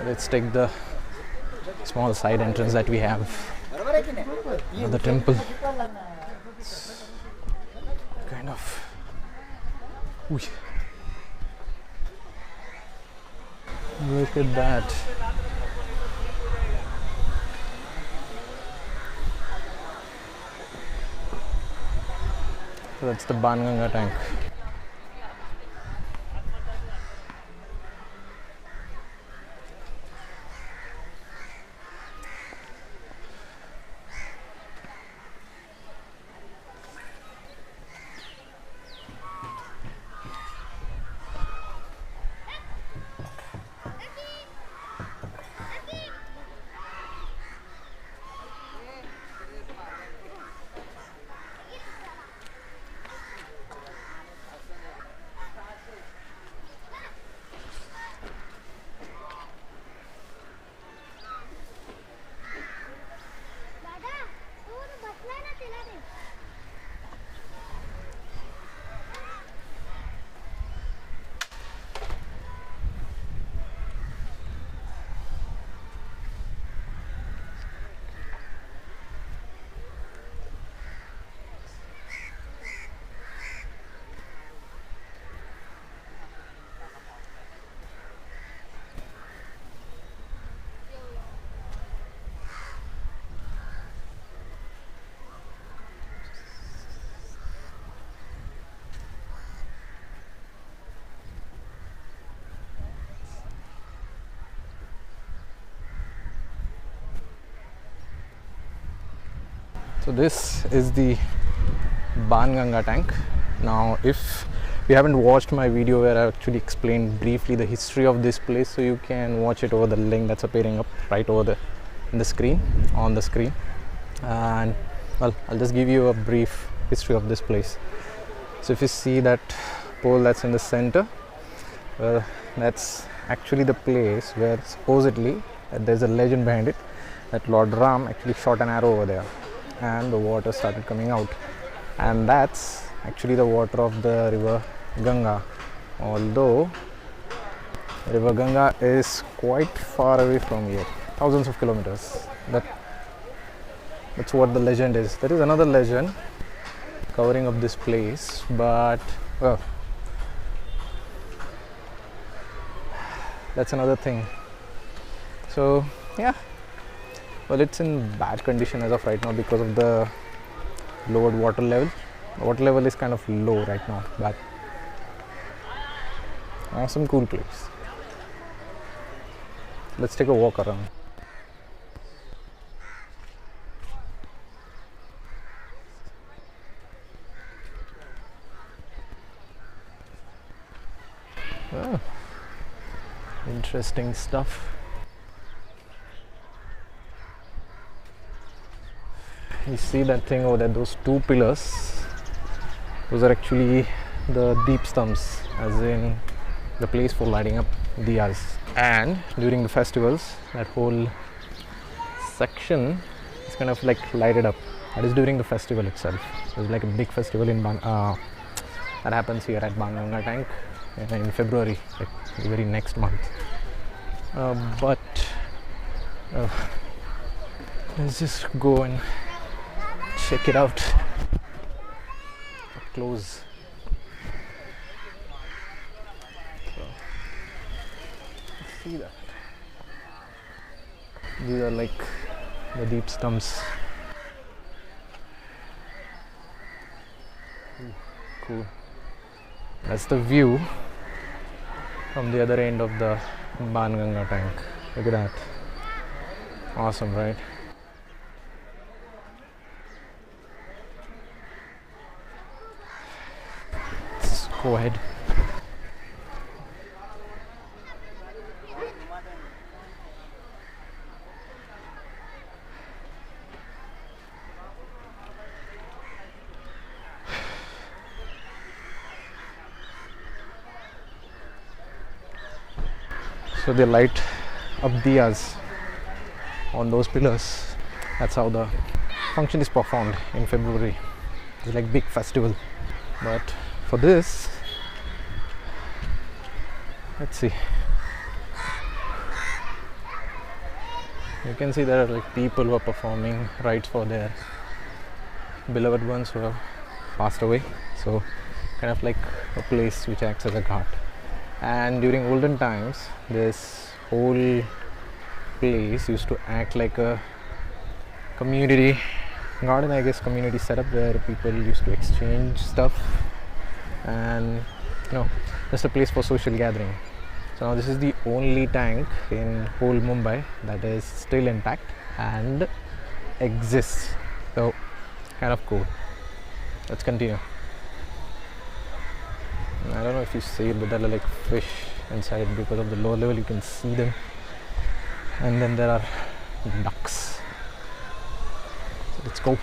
Let's take the small side entrance that we have of the temple. It's kind of. Ooh. Look at that. So that's the Banganga Tank. So this is the Banganga Tank. Now if you haven't watched my video where I actually explained briefly the history of this place, so you can watch it over the link that's appearing up right over there in the screen, on the screen. And well, I'll just give you a brief history of this place. So if you see that pole that's in the center, well, that's actually the place where supposedly there's a legend behind it that Lord Ram actually shot an arrow over there and the water started coming out, and that's actually the water of the river Ganga, although river Ganga is quite far away from here, thousands of kilometers. That's what the legend is. There is another legend covering up this place, but well, that's another thing. So yeah, well, it's in bad condition as of right now because of the lowered water level. The water level is kind of low right now, but awesome, cool place. Let's take a walk around. Oh, interesting stuff. You see that thing over there, those two pillars, those are actually the deep stumps, as in the place for lighting up diyas. And during the festivals, that whole section is kind of like lighted up. That is during the festival itself. There's like a big festival in that happens here at Banganga Tank in February, like the very next month. Let's just go and check it out up close. So, see that these are like the deep stumps. Ooh, cool. That's the view from the other end of the Banganga Tank. Look at that. Awesome, right? Go ahead. So they light up diyas on those pillars. That's how the function is performed in February. It's like big festival. But for this, let's see. You can see there are like people who are performing rites for their beloved ones who have passed away. So kind of like a place which acts as a ghat. And during olden times, this whole place used to act like a community garden, I guess, community setup where people used to exchange stuff and just a place for social gathering. So now this is the only tank in whole Mumbai that is still intact and exists. So kind of cool. Let's continue. I don't know if you see it, but there are like fish inside because of the low level. You can see them, and then there are ducks. So let's go.